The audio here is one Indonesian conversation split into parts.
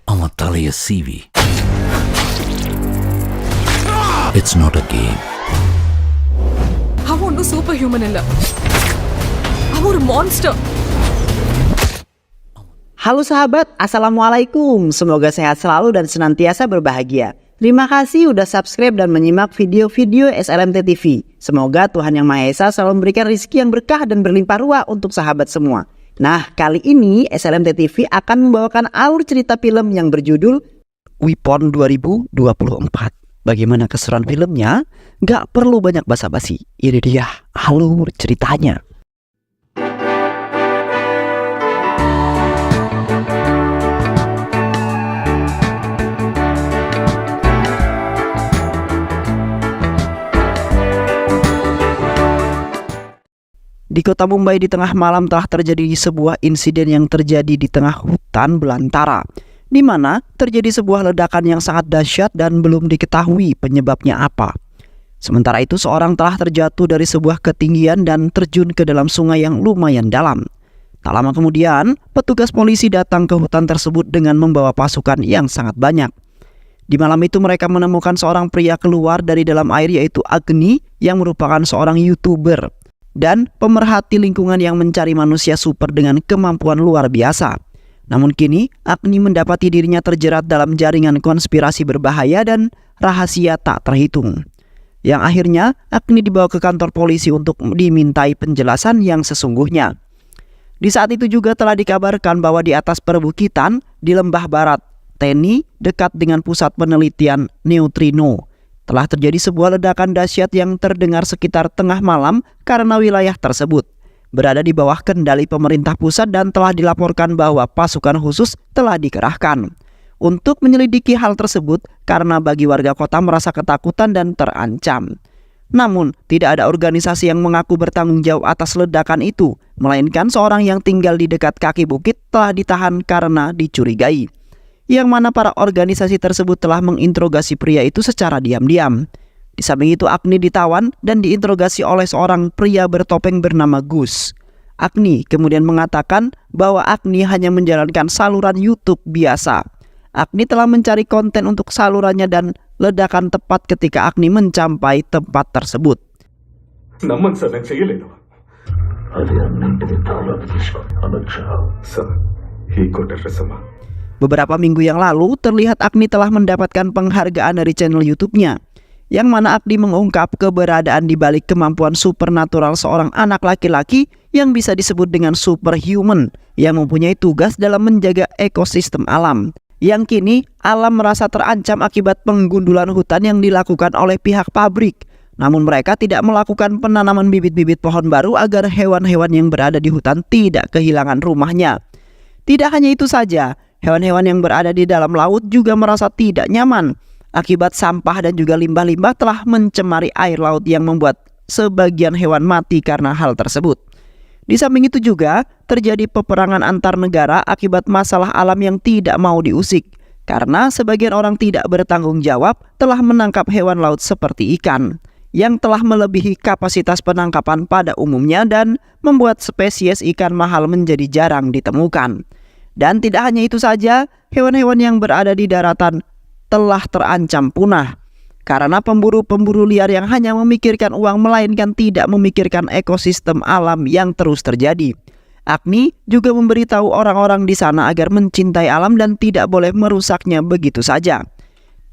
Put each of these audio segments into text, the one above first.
I'ma tell you, CV. It's not a game. அவன் ஒன்றும் super human இல்ல, அவன் ஒரு monster. Halo sahabat, Assalamualaikum. Semoga sehat selalu dan senantiasa berbahagia. Terima kasih udah subscribe dan menyimak video-video SLMT TV. Semoga Tuhan Yang Maha Esa selalu memberikan rezeki yang berkah dan berlimpah ruah untuk sahabat semua. Nah, kali ini SLMT TV akan membawakan alur cerita film yang berjudul Weapon 2024. Bagaimana keseruan filmnya? Gak perlu banyak basa-basi. Ini dia alur ceritanya. Di kota Mumbai di tengah malam telah terjadi sebuah insiden yang terjadi di tengah hutan belantara, di mana terjadi sebuah ledakan yang sangat dahsyat dan belum diketahui penyebabnya apa. Sementara itu seorang telah terjatuh dari sebuah ketinggian dan terjun ke dalam sungai yang lumayan dalam. Tak lama kemudian, petugas polisi datang ke hutan tersebut dengan membawa pasukan yang sangat banyak. Di malam itu mereka menemukan seorang pria keluar dari dalam air, yaitu Agni, yang merupakan seorang YouTuber dan pemerhati lingkungan yang mencari manusia super dengan kemampuan luar biasa. Namun kini Agni mendapati dirinya terjerat dalam jaringan konspirasi berbahaya dan rahasia tak terhitung. Yang akhirnya Agni dibawa ke kantor polisi untuk dimintai penjelasan yang sesungguhnya. Di saat itu juga telah dikabarkan bahwa di atas perbukitan di lembah barat Teni dekat dengan pusat penelitian neutrino telah terjadi sebuah ledakan dahsyat yang terdengar sekitar tengah malam karena wilayah tersebut berada di bawah kendali pemerintah pusat dan telah dilaporkan bahwa pasukan khusus telah dikerahkan untuk menyelidiki hal tersebut karena bagi warga kota merasa ketakutan dan terancam. Namun tidak ada organisasi yang mengaku bertanggung jawab atas ledakan itu, melainkan seorang yang tinggal di dekat kaki bukit telah ditahan karena dicurigai. Yang mana para organisasi tersebut telah menginterogasi pria itu secara diam-diam. Di samping itu Agni ditawan dan diinterogasi oleh seorang pria bertopeng bernama Gus. Agni kemudian mengatakan bahwa Agni hanya menjalankan saluran YouTube biasa. Agni telah mencari konten untuk salurannya dan ledakan tepat ketika Agni mencapai tempat tersebut. Beberapa minggu yang lalu terlihat Agni telah mendapatkan penghargaan dari channel YouTube-nya, yang mana Agni mengungkap keberadaan di balik kemampuan supernatural seorang anak laki-laki yang bisa disebut dengan superhuman, yang mempunyai tugas dalam menjaga ekosistem alam. Yang kini alam merasa terancam akibat penggundulan hutan yang dilakukan oleh pihak pabrik. Namun mereka tidak melakukan penanaman bibit-bibit pohon baru agar hewan-hewan yang berada di hutan tidak kehilangan rumahnya. Tidak hanya itu saja, hewan-hewan yang berada di dalam laut juga merasa tidak nyaman akibat sampah dan juga limbah-limbah telah mencemari air laut yang membuat sebagian hewan mati karena hal tersebut. Di samping itu juga terjadi peperangan antar negara akibat masalah alam yang tidak mau diusik karena sebagian orang tidak bertanggung jawab telah menangkap hewan laut seperti ikan yang telah melebihi kapasitas penangkapan pada umumnya dan membuat spesies ikan mahal menjadi jarang ditemukan. Dan tidak hanya itu saja, hewan-hewan yang berada di daratan telah terancam punah karena pemburu-pemburu liar yang hanya memikirkan uang melainkan tidak memikirkan ekosistem alam yang terus terjadi. Agni juga memberitahu orang-orang di sana agar mencintai alam dan tidak boleh merusaknya begitu saja,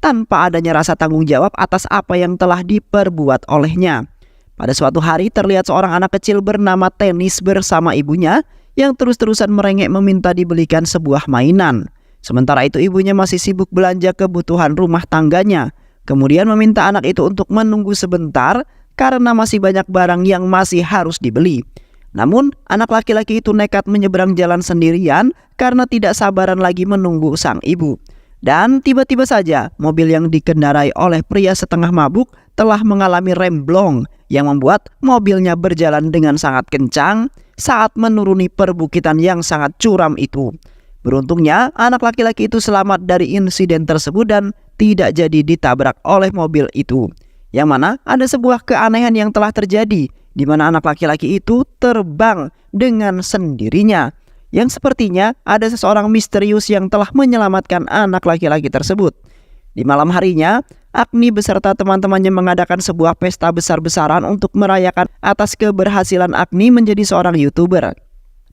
tanpa adanya rasa tanggung jawab atas apa yang telah diperbuat olehnya. Pada suatu hari terlihat seorang anak kecil bernama Tenis bersama ibunya yang terus-terusan merengek meminta dibelikan sebuah mainan. Sementara itu ibunya masih sibuk belanja kebutuhan rumah tangganya. Kemudian meminta anak itu untuk menunggu sebentar karena masih banyak barang yang masih harus dibeli. Namun anak laki-laki itu nekat menyeberang jalan sendirian karena tidak sabaran lagi menunggu sang ibu. Dan tiba-tiba saja mobil yang dikendarai oleh pria setengah mabuk telah mengalami remblong yang membuat mobilnya berjalan dengan sangat kencang saat menuruni perbukitan yang sangat curam itu. Beruntungnya anak laki-laki itu selamat dari insiden tersebut dan tidak jadi ditabrak oleh mobil itu. Yang mana ada sebuah keanehan yang telah terjadi, di mana anak laki-laki itu terbang dengan sendirinya. yang sepertinya ada seseorang misterius yang telah menyelamatkan anak laki-laki tersebut. Di malam harinya, Agni beserta teman-temannya mengadakan sebuah pesta besar-besaran untuk merayakan atas keberhasilan Agni menjadi seorang YouTuber.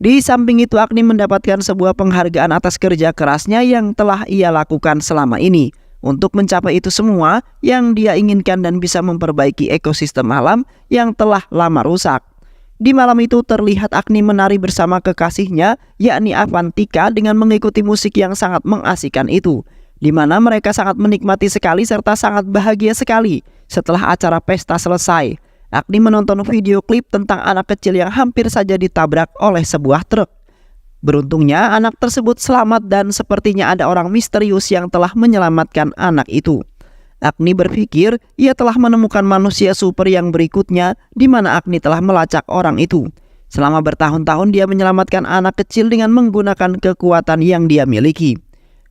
Di samping itu, Agni mendapatkan sebuah penghargaan atas kerja kerasnya yang telah ia lakukan selama ini. Untuk mencapai itu semua yang dia inginkan dan bisa memperbaiki ekosistem alam yang telah lama rusak. Di malam itu terlihat Agni menari bersama kekasihnya, yakni Avantika, dengan mengikuti musik yang sangat mengasihkan itu, di mana mereka sangat menikmati sekali serta sangat bahagia sekali. Setelah acara pesta selesai, Agni menonton video klip tentang anak kecil yang hampir saja ditabrak oleh sebuah truk. Beruntungnya anak tersebut selamat dan sepertinya ada orang misterius yang telah menyelamatkan anak itu. Agni berpikir ia telah menemukan manusia super yang berikutnya, di mana Agni telah melacak orang itu. Selama bertahun-tahun dia menyelamatkan anak kecil dengan menggunakan kekuatan yang dia miliki.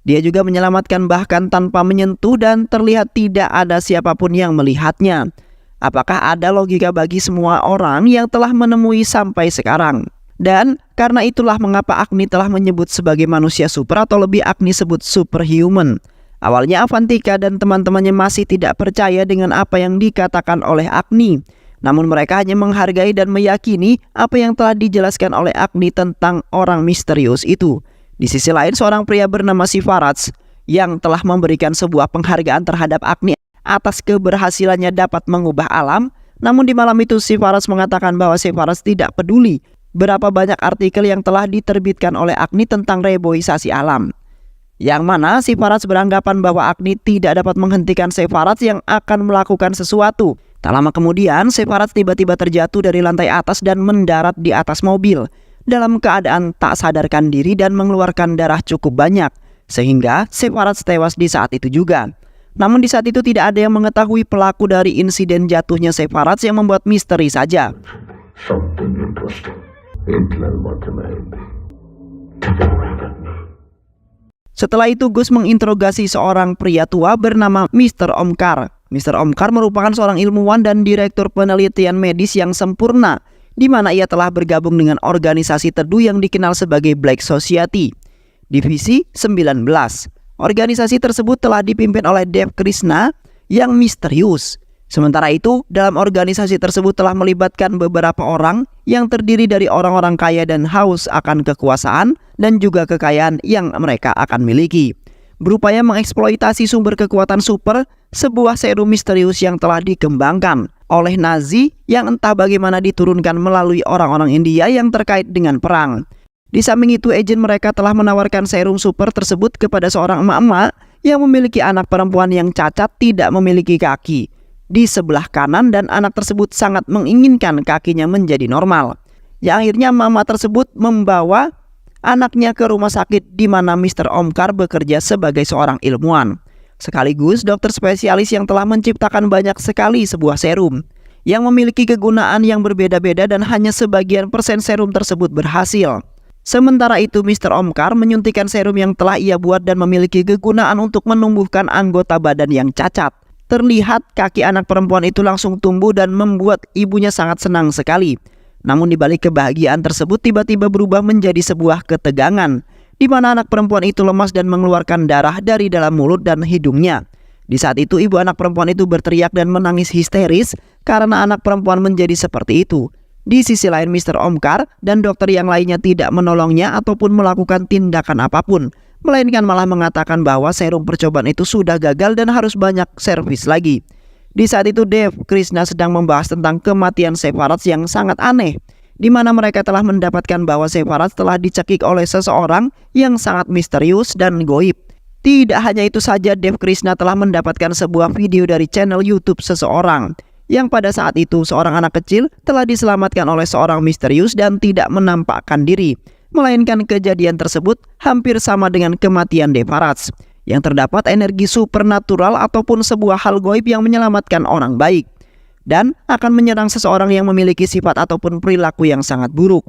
Dia juga menyelamatkan bahkan tanpa menyentuh dan terlihat tidak ada siapapun yang melihatnya. Apakah ada logika bagi semua orang yang telah menemui sampai sekarang? Dan karena itulah mengapa Agni telah menyebut sebagai manusia super, atau lebih Agni sebut superhuman. Awalnya Avantika dan teman-temannya masih tidak percaya dengan apa yang dikatakan oleh Agni. Namun mereka hanya menghargai dan meyakini apa yang telah dijelaskan oleh Agni tentang orang misterius itu. Di sisi lain, seorang pria bernama Sivarats yang telah memberikan sebuah penghargaan terhadap Agni atas keberhasilannya dapat mengubah alam. Namun di malam itu Sivarats mengatakan bahwa Sivarats tidak peduli berapa banyak artikel yang telah diterbitkan oleh Agni tentang reboisasi alam. Yang mana Sivarats beranggapan bahwa Agni tidak dapat menghentikan Sivarats yang akan melakukan sesuatu. Tak lama kemudian Sivarats tiba-tiba terjatuh dari lantai atas dan mendarat di atas mobil dalam keadaan tak sadarkan diri dan mengeluarkan darah cukup banyak, sehingga Sivarats tewas di saat itu juga. Namun di saat itu tidak ada yang mengetahui pelaku dari insiden jatuhnya Sivarats yang membuat misteri saja. Something interesting. Intelligent. Tidak mereka. Setelah itu Gus menginterogasi seorang pria tua bernama Mr. Omkar. Mr. Omkar merupakan seorang ilmuwan dan direktur penelitian medis yang sempurna, di mana ia telah bergabung dengan organisasi teduh yang dikenal sebagai Black Society, Divisi 19. Organisasi tersebut telah dipimpin oleh Dev Krishna yang misterius. Sementara itu, dalam organisasi tersebut telah melibatkan beberapa orang yang terdiri dari orang-orang kaya dan haus akan kekuasaan dan juga kekayaan yang mereka akan miliki. Berupaya mengeksploitasi sumber kekuatan super, sebuah serum misterius yang telah dikembangkan oleh Nazi yang entah bagaimana diturunkan melalui orang-orang India yang terkait dengan perang. Di samping itu, agen mereka telah menawarkan serum super tersebut kepada seorang emak-emak yang memiliki anak perempuan yang cacat tidak memiliki kaki di sebelah kanan, dan anak tersebut sangat menginginkan kakinya menjadi normal. Ya, akhirnya emak-emak tersebut membawa anaknya ke rumah sakit di mana Mr. Omkar bekerja sebagai seorang ilmuwan, sekaligus dokter spesialis yang telah menciptakan banyak sekali sebuah serum yang memiliki kegunaan yang berbeda-beda dan hanya sebagian persen serum tersebut berhasil. Sementara itu Mr. Omkar menyuntikkan serum yang telah ia buat dan memiliki kegunaan untuk menumbuhkan anggota badan yang cacat. Terlihat kaki anak perempuan itu langsung tumbuh dan membuat ibunya sangat senang sekali. Namun di balik kebahagiaan tersebut tiba-tiba berubah menjadi sebuah ketegangan, di mana anak perempuan itu lemas dan mengeluarkan darah dari dalam mulut dan hidungnya. Di saat itu ibu anak perempuan itu berteriak dan menangis histeris karena anak perempuan menjadi seperti itu. Di sisi lain Mr. Omkar dan dokter yang lainnya tidak menolongnya ataupun melakukan tindakan apapun, melainkan malah mengatakan bahwa serum percobaan itu sudah gagal dan harus banyak servis lagi. Di saat itu Dev Krishna sedang membahas tentang kematian Sivarats yang sangat aneh, di mana mereka telah mendapatkan bahwa Sivarats telah dicekik oleh seseorang yang sangat misterius dan goib. Tidak hanya itu saja, Dev Krishna telah mendapatkan sebuah video dari channel YouTube seseorang yang pada saat itu seorang anak kecil telah diselamatkan oleh seorang misterius dan tidak menampakkan diri, melainkan kejadian tersebut hampir sama dengan kematian Devarats, yang terdapat energi supernatural ataupun sebuah hal goib yang menyelamatkan orang baik dan akan menyerang seseorang yang memiliki sifat ataupun perilaku yang sangat buruk.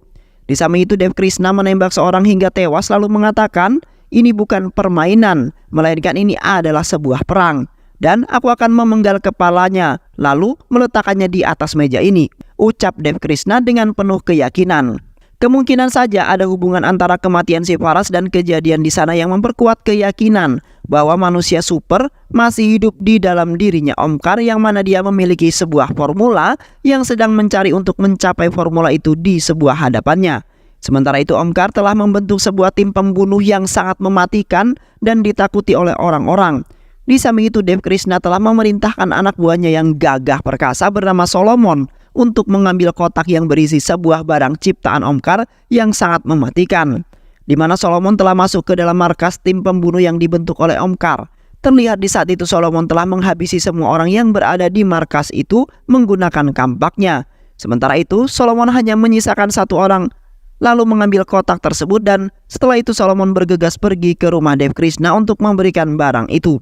Di samping itu Dev Krishna menembak seorang hingga tewas lalu mengatakan, "Ini bukan permainan, melainkan ini adalah sebuah perang. Dan aku akan memenggal kepalanya, lalu meletakkannya di atas meja ini," ucap Dev Krishna dengan penuh keyakinan. Kemungkinan saja ada hubungan antara kematian si Faras dan kejadian di sana yang memperkuat keyakinan bahwa manusia super masih hidup di dalam dirinya Omkar, yang mana dia memiliki sebuah formula yang sedang mencari untuk mencapai formula itu di sebuah hadapannya. Sementara itu Omkar telah membentuk sebuah tim pembunuh yang sangat mematikan dan ditakuti oleh orang-orang. Di samping itu Dev Krishna telah memerintahkan anak buahnya yang gagah perkasa bernama Solomon untuk mengambil kotak yang berisi sebuah barang ciptaan Omkar yang sangat mematikan, di mana Solomon telah masuk ke dalam markas tim pembunuh yang dibentuk oleh Omkar. Terlihat di saat itu Solomon telah menghabisi semua orang yang berada di markas itu menggunakan kampaknya. Sementara itu Solomon hanya menyisakan satu orang, lalu mengambil kotak tersebut, dan setelah itu Solomon bergegas pergi ke rumah Dev Krishna untuk memberikan barang itu.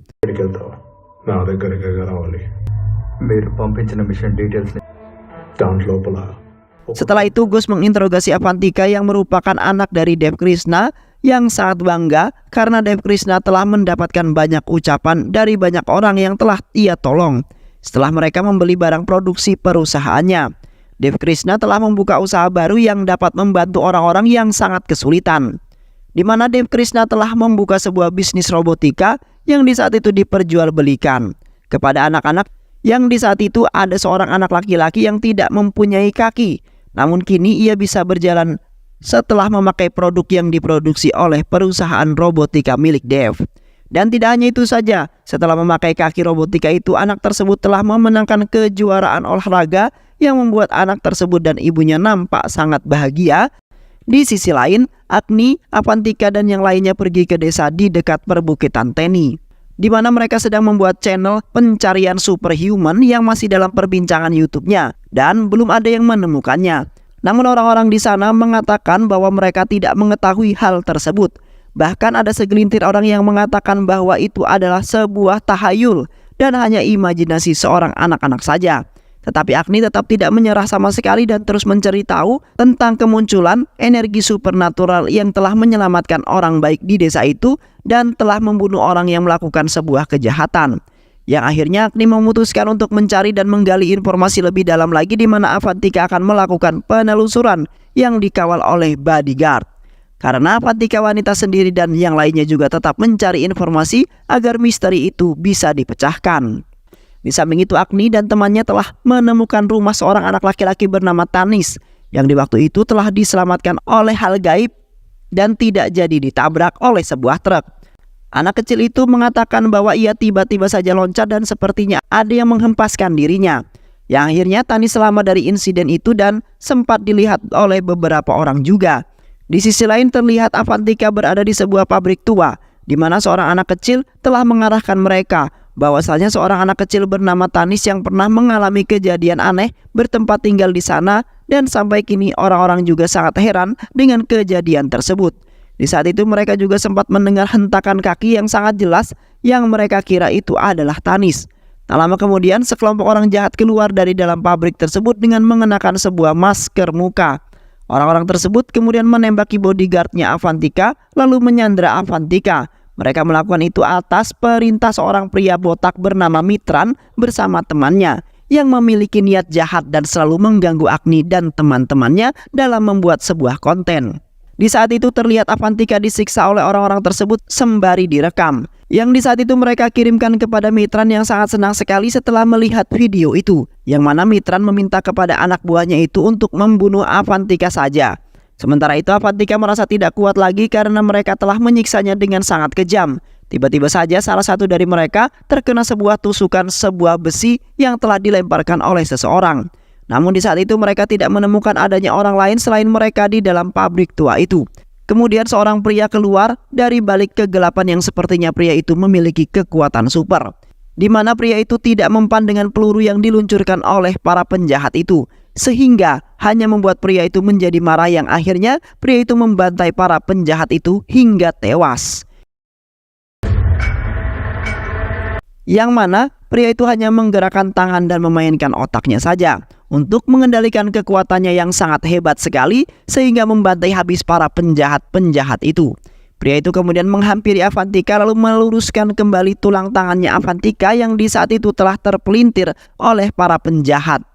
Setelah itu Gus menginterogasi Avantika yang merupakan anak dari Dev Krishna, yang sangat bangga karena Dev Krishna telah mendapatkan banyak ucapan dari banyak orang yang telah ia tolong setelah mereka membeli barang produksi perusahaannya. Dev Krishna telah membuka usaha baru yang dapat membantu orang-orang yang sangat kesulitan, di mana Dev Krishna telah membuka sebuah bisnis robotika yang di saat itu diperjualbelikan kepada anak-anak, yang di saat itu ada seorang anak laki-laki yang tidak mempunyai kaki, namun kini ia bisa berjalan setelah memakai produk yang diproduksi oleh perusahaan robotika milik Dev. Dan tidak hanya itu saja, setelah memakai kaki robotika itu, anak tersebut telah memenangkan kejuaraan olahraga yang membuat anak tersebut dan ibunya nampak sangat bahagia. Di sisi lain, Agni, Avantika dan yang lainnya pergi ke desa di dekat perbukitan Teni, di mana mereka sedang membuat channel pencarian superhuman yang masih dalam perbincangan YouTube-nya dan belum ada yang menemukannya. Namun orang-orang di sana mengatakan bahwa mereka tidak mengetahui hal tersebut. Bahkan ada segelintir orang yang mengatakan bahwa itu adalah sebuah tahayul dan hanya imajinasi seorang anak-anak saja. Tetapi Agni tetap tidak menyerah sama sekali dan terus mencari tahu tentang kemunculan energi supernatural yang telah menyelamatkan orang baik di desa itu dan telah membunuh orang yang melakukan sebuah kejahatan. Yang akhirnya Agni memutuskan untuk mencari dan menggali informasi lebih dalam lagi, di mana Avantika akan melakukan penelusuran yang dikawal oleh bodyguard. Karena Avantika wanita sendiri dan yang lainnya juga tetap mencari informasi agar misteri itu bisa dipecahkan. Di samping itu Agni dan temannya telah menemukan rumah seorang anak laki-laki bernama Tanis yang di waktu itu telah diselamatkan oleh hal gaib dan tidak jadi ditabrak oleh sebuah truk. Anak kecil itu mengatakan bahwa ia tiba-tiba saja loncat dan sepertinya ada yang menghempaskan dirinya. Yang akhirnya Tanis selamat dari insiden itu dan sempat dilihat oleh beberapa orang juga. Di sisi lain terlihat Avantika berada di sebuah pabrik tua, di mana seorang anak kecil telah mengarahkan mereka bahwasanya seorang anak kecil bernama Tanis yang pernah mengalami kejadian aneh bertempat tinggal di sana, dan sampai kini orang-orang juga sangat heran dengan kejadian tersebut. Di saat itu mereka juga sempat mendengar hentakan kaki yang sangat jelas yang mereka kira itu adalah Tanis. Tak lama kemudian sekelompok orang jahat keluar dari dalam pabrik tersebut dengan mengenakan sebuah masker muka. Orang-orang tersebut kemudian menembaki bodyguardnya Avantika lalu menyandra Avantika. Mereka melakukan itu atas perintah seorang pria botak bernama Mitran bersama temannya yang memiliki niat jahat dan selalu mengganggu Agni dan teman-temannya dalam membuat sebuah konten. Di saat itu terlihat Avantika disiksa oleh orang-orang tersebut sembari direkam, yang di saat itu mereka kirimkan kepada Mitran yang sangat senang sekali setelah melihat video itu, yang mana Mitran meminta kepada anak buahnya itu untuk membunuh Avantika saja. Sementara itu Avantika merasa tidak kuat lagi karena mereka telah menyiksanya dengan sangat kejam. Tiba-tiba saja salah satu dari mereka terkena sebuah tusukan sebuah besi yang telah dilemparkan oleh seseorang. Namun di saat itu mereka tidak menemukan adanya orang lain selain mereka di dalam pabrik tua itu. Kemudian seorang pria keluar dari balik kegelapan yang sepertinya pria itu memiliki kekuatan super, di mana pria itu tidak mempan dengan peluru yang diluncurkan oleh para penjahat itu, sehingga hanya membuat pria itu menjadi marah, yang akhirnya pria itu membantai para penjahat itu hingga tewas. Yang mana pria itu hanya menggerakkan tangan dan memainkan otaknya saja untuk mengendalikan kekuatannya yang sangat hebat sekali sehingga membantai habis para penjahat-penjahat itu. Pria itu kemudian menghampiri Avantika lalu meluruskan kembali tulang tangannya Avantika yang di saat itu telah terpelintir oleh para penjahat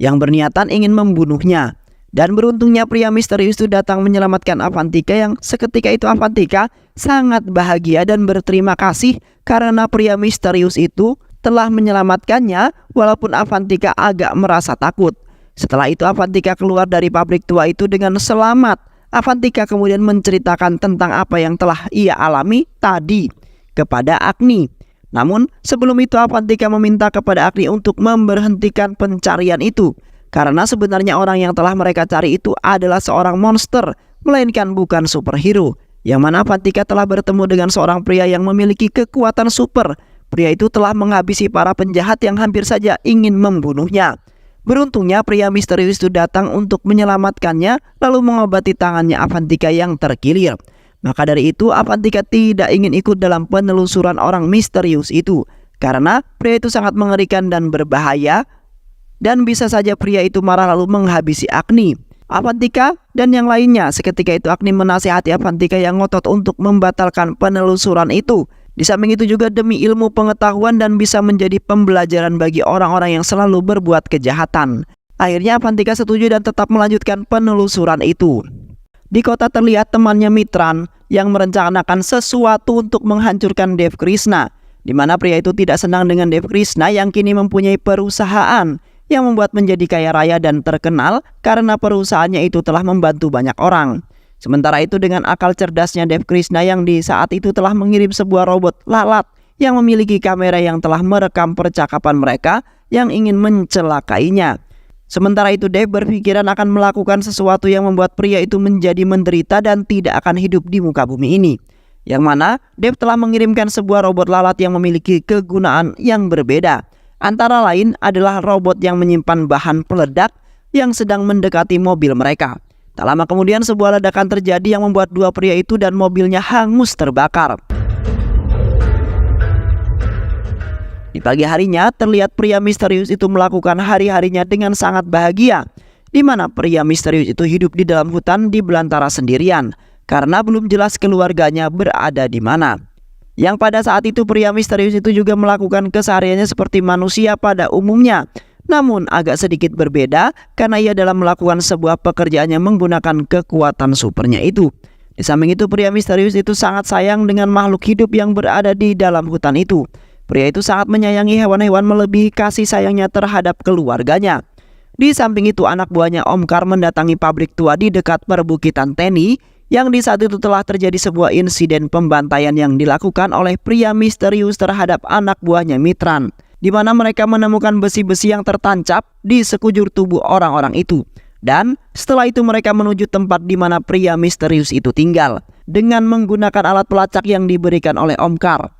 yang berniatan ingin membunuhnya. Dan beruntungnya pria misterius itu datang menyelamatkan Avantika, yang seketika itu Avantika sangat bahagia dan berterima kasih karena pria misterius itu telah menyelamatkannya walaupun Avantika agak merasa takut. Setelah itu Avantika keluar dari pabrik tua itu dengan selamat. Avantika kemudian menceritakan tentang apa yang telah ia alami tadi kepada Agni. Namun sebelum itu Avantika meminta kepada Agni untuk memberhentikan pencarian itu, karena sebenarnya orang yang telah mereka cari itu adalah seorang monster, melainkan bukan superhero. Yang mana Avantika telah bertemu dengan seorang pria yang memiliki kekuatan super. Pria itu telah menghabisi para penjahat yang hampir saja ingin membunuhnya. Beruntungnya pria misterius itu datang untuk menyelamatkannya, lalu mengobati tangannya Avantika yang terkilir. Maka dari itu Avantika tidak ingin ikut dalam penelusuran orang misterius itu, karena pria itu sangat mengerikan dan berbahaya, dan bisa saja pria itu marah lalu menghabisi Agni. Avantika dan yang lainnya. Seketika itu Agni menasihati Avantika yang ngotot untuk membatalkan penelusuran itu. Di samping itu juga demi ilmu pengetahuan dan bisa menjadi pembelajaran bagi orang-orang yang selalu berbuat kejahatan. Akhirnya Avantika setuju dan tetap melanjutkan penelusuran itu. Di kota terlihat temannya Mitran yang merencanakan sesuatu untuk menghancurkan Dev Krishna, di mana pria itu tidak senang dengan Dev Krishna yang kini mempunyai perusahaan yang membuat menjadi kaya raya dan terkenal karena perusahaannya itu telah membantu banyak orang. Sementara itu dengan akal cerdasnya Dev Krishna yang di saat itu telah mengirim sebuah robot lalat yang memiliki kamera yang telah merekam percakapan mereka yang ingin mencelakainya. Sementara itu Dev berpikiran akan melakukan sesuatu yang membuat pria itu menjadi menderita dan tidak akan hidup di muka bumi ini. Yang mana Dev telah mengirimkan sebuah robot lalat yang memiliki kegunaan yang berbeda. Antara lain adalah robot yang menyimpan bahan peledak yang sedang mendekati mobil mereka. Tak lama kemudian sebuah ledakan terjadi yang membuat dua pria itu dan mobilnya hangus terbakar. Di pagi harinya terlihat pria misterius itu melakukan hari-harinya dengan sangat bahagia, di mana pria misterius itu hidup di dalam hutan di belantara sendirian karena belum jelas keluarganya berada di mana. Yang pada saat itu pria misterius itu juga melakukan kesehariannya seperti manusia pada umumnya, namun agak sedikit berbeda karena ia dalam melakukan sebuah pekerjaannya menggunakan kekuatan supernya itu. Di samping itu pria misterius itu sangat sayang dengan makhluk hidup yang berada di dalam hutan itu. Pria itu sangat menyayangi hewan-hewan melebihi kasih sayangnya terhadap keluarganya. Di samping itu anak buahnya Omkar mendatangi pabrik tua di dekat perbukitan Teni, yang di saat itu telah terjadi sebuah insiden pembantaian yang dilakukan oleh pria misterius terhadap anak buahnya Mitran, di mana mereka menemukan besi-besi yang tertancap di sekujur tubuh orang-orang itu. Dan setelah itu mereka menuju tempat di mana pria misterius itu tinggal dengan menggunakan alat pelacak yang diberikan oleh Omkar.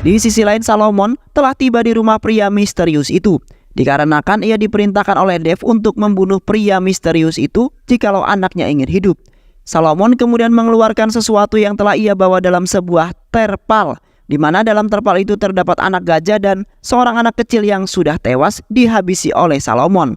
Di sisi lain Salomon telah tiba di rumah pria misterius itu, dikarenakan ia diperintahkan oleh Dev untuk membunuh pria misterius itu jikalau anaknya ingin hidup. Salomon kemudian mengeluarkan sesuatu yang telah ia bawa dalam sebuah terpal, di mana dalam terpal itu terdapat anak gajah dan seorang anak kecil yang sudah tewas dihabisi oleh Salomon.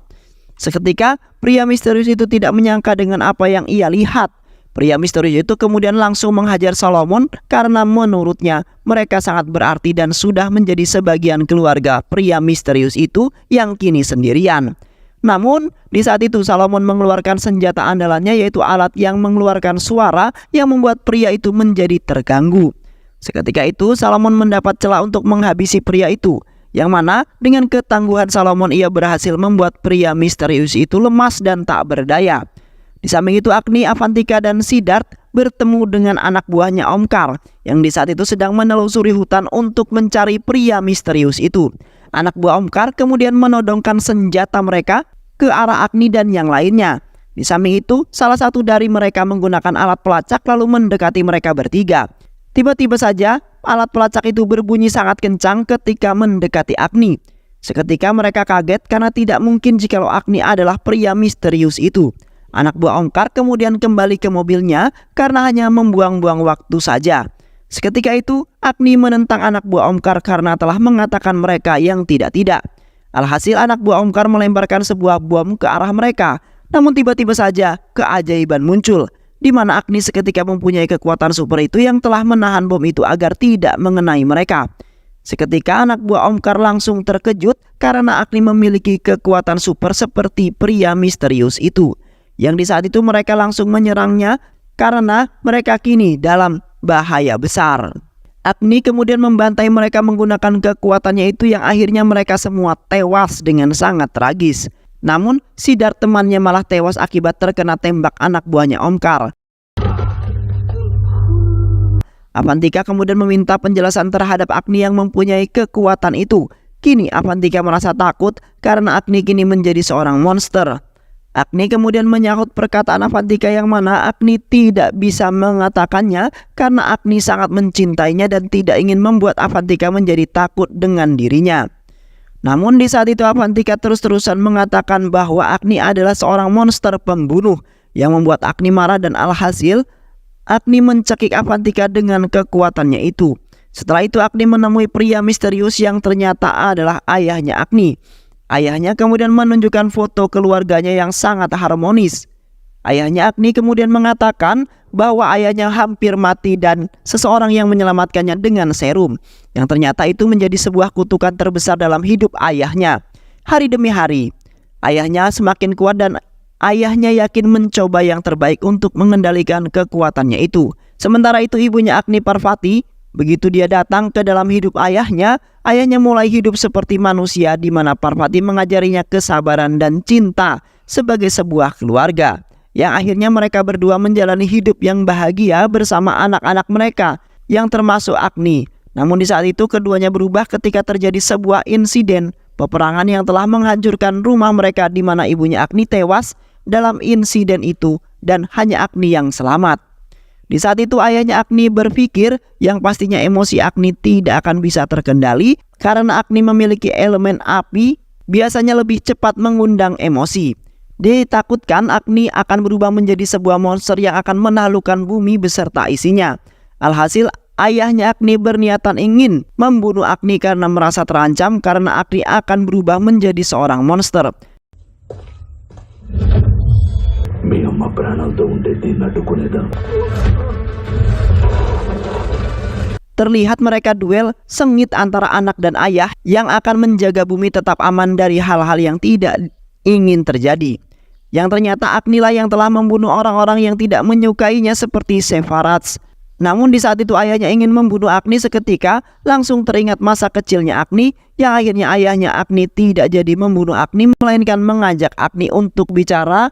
Seketika pria misterius itu tidak menyangka dengan apa yang ia lihat. Pria misterius itu kemudian langsung menghajar Salomon karena menurutnya mereka sangat berarti dan sudah menjadi sebagian keluarga pria misterius itu yang kini sendirian. Namun di saat itu Salomon mengeluarkan senjata andalannya, yaitu alat yang mengeluarkan suara yang membuat pria itu menjadi terganggu. Seketika itu Salomon mendapat celah untuk menghabisi pria itu, yang mana dengan ketangguhan Salomon ia berhasil membuat pria misterius itu lemas dan tak berdaya. Di samping itu Agni, Avantika dan Siddharth bertemu dengan anak buahnya Omkar yang di saat itu sedang menelusuri hutan untuk mencari pria misterius itu. Anak buah Omkar kemudian menodongkan senjata mereka ke arah Agni dan yang lainnya. Di samping itu salah satu dari mereka menggunakan alat pelacak lalu mendekati mereka bertiga. Tiba-tiba saja alat pelacak itu berbunyi sangat kencang ketika mendekati Agni. Seketika mereka kaget karena tidak mungkin jikalau Agni adalah pria misterius itu. Anak buah Omkar kemudian kembali ke mobilnya karena hanya membuang-buang waktu saja. Seketika itu Agni menentang anak buah Omkar karena telah mengatakan mereka yang tidak-tidak. Alhasil anak buah Omkar melemparkan sebuah bom ke arah mereka. Namun tiba-tiba saja keajaiban muncul, di mana Agni seketika mempunyai kekuatan super itu yang telah menahan bom itu agar tidak mengenai mereka. Seketika anak buah Omkar langsung terkejut karena Agni memiliki kekuatan super seperti pria misterius itu. Yang di saat itu mereka langsung menyerangnya karena mereka kini dalam bahaya besar. Agni kemudian membantai mereka menggunakan kekuatannya itu yang akhirnya mereka semua tewas dengan sangat tragis. Namun Siddharth temannya malah tewas akibat terkena tembak anak buahnya Omkar. Avantika kemudian meminta penjelasan terhadap Agni yang mempunyai kekuatan itu. Kini Avantika merasa takut karena Agni kini menjadi seorang monster. Agni kemudian menyahut perkataan Avantika yang mana Agni tidak bisa mengatakannya karena Agni sangat mencintainya dan tidak ingin membuat Avantika menjadi takut dengan dirinya. Namun di saat itu Avantika terus-terusan mengatakan bahwa Agni adalah seorang monster pembunuh yang membuat Agni marah dan alhasil Agni mencekik Avantika dengan kekuatannya itu. Setelah itu Agni menemui pria misterius yang ternyata adalah ayahnya Agni. Ayahnya kemudian menunjukkan foto keluarganya yang sangat harmonis. Ayahnya Agni kemudian mengatakan bahwa ayahnya hampir mati dan seseorang yang menyelamatkannya dengan serum. Yang ternyata itu menjadi sebuah kutukan terbesar dalam hidup ayahnya. Hari demi hari, ayahnya semakin kuat dan ayahnya yakin mencoba yang terbaik untuk mengendalikan kekuatannya itu. Sementara itu ibunya Agni Parvati, begitu dia datang ke dalam hidup ayahnya, ayahnya mulai hidup seperti manusia di mana Parvati mengajarinya kesabaran dan cinta sebagai sebuah keluarga. Yang akhirnya mereka berdua menjalani hidup yang bahagia bersama anak-anak mereka yang termasuk Agni. Namun di saat itu keduanya berubah ketika terjadi sebuah insiden peperangan yang telah menghancurkan rumah mereka di mana ibunya Agni tewas dalam insiden itu dan hanya Agni yang selamat. Di saat itu ayahnya Agni berpikir yang pastinya emosi Agni tidak akan bisa terkendali karena Agni memiliki elemen api biasanya lebih cepat mengundang emosi. Ditakutkan Agni akan berubah menjadi sebuah monster yang akan menaklukkan bumi beserta isinya. Alhasil ayahnya Agni berniatan ingin membunuh Agni karena merasa terancam karena Agni akan berubah menjadi seorang monster. మీ అమ్మ ప్రాణాలతో ఉంటే దీన్ని అడ్డుకునేదా? Terlihat mereka duel sengit antara anak dan ayah yang akan menjaga bumi tetap aman dari hal-hal yang tidak ingin terjadi. Yang ternyata Agnilah yang telah membunuh orang-orang yang tidak menyukainya seperti Sevarats. Namun di saat itu ayahnya ingin membunuh Agni seketika langsung teringat masa kecilnya Agni yang akhirnya ayahnya Agni tidak jadi membunuh Agni melainkan mengajak Agni untuk bicara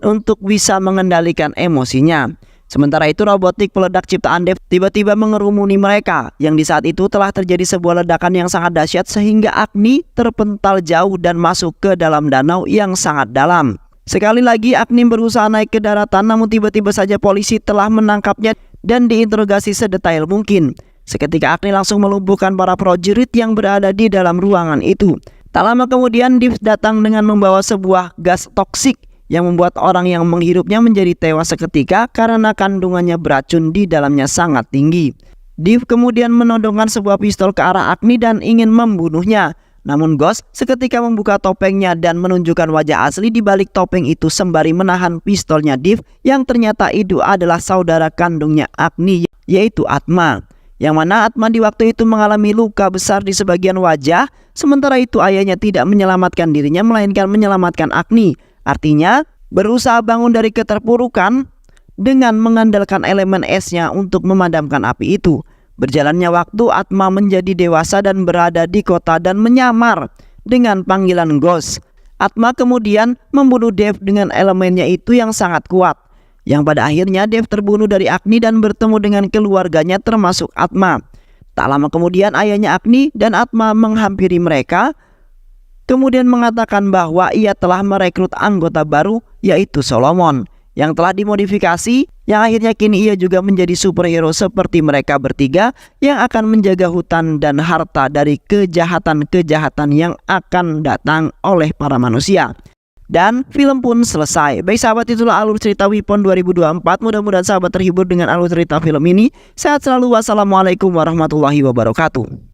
untuk bisa mengendalikan emosinya. Sementara itu robotik peledak ciptaan Dev tiba-tiba mengerumuni mereka yang di saat itu telah terjadi sebuah ledakan yang sangat dahsyat sehingga Agni terpental jauh dan masuk ke dalam danau yang sangat dalam. Sekali lagi Agni berusaha naik ke daratan namun tiba-tiba saja polisi telah menangkapnya dan diinterogasi sedetail mungkin. Seketika Agni langsung melumpuhkan para prajurit yang berada di dalam ruangan itu. Tak lama kemudian Dev datang dengan membawa sebuah gas toksik yang membuat orang yang menghirupnya menjadi tewas seketika karena kandungannya beracun di dalamnya sangat tinggi. Dev kemudian menodongkan sebuah pistol ke arah Agni dan ingin membunuhnya. Namun Ghost seketika membuka topengnya dan menunjukkan wajah asli di balik topeng itu sembari menahan pistolnya Dev yang ternyata itu adalah saudara kandungnya Agni yaitu Atma. Yang mana Atma di waktu itu mengalami luka besar di sebagian wajah, sementara itu ayahnya tidak menyelamatkan dirinya melainkan menyelamatkan Agni. Artinya berusaha bangun dari keterpurukan dengan mengandalkan elemen esnya untuk memadamkan api itu. Berjalannya waktu Atma menjadi dewasa dan berada di kota dan menyamar dengan panggilan Ghost. Atma kemudian membunuh Dev dengan elemennya itu yang sangat kuat. Yang pada akhirnya Dev terbunuh dari Agni dan bertemu dengan keluarganya termasuk Atma. Tak lama kemudian ayahnya Agni dan Atma menghampiri mereka. Kemudian mengatakan bahwa ia telah merekrut anggota baru yaitu Solomon yang telah dimodifikasi yang akhirnya kini ia juga menjadi superhero seperti mereka bertiga yang akan menjaga hutan dan harta dari kejahatan-kejahatan yang akan datang oleh para manusia. Dan film pun selesai. Baik sahabat, itulah alur cerita Weapon 2024. Mudah-mudahan sahabat terhibur dengan alur cerita film ini. Sehat selalu. Wassalamualaikum warahmatullahi wabarakatuh.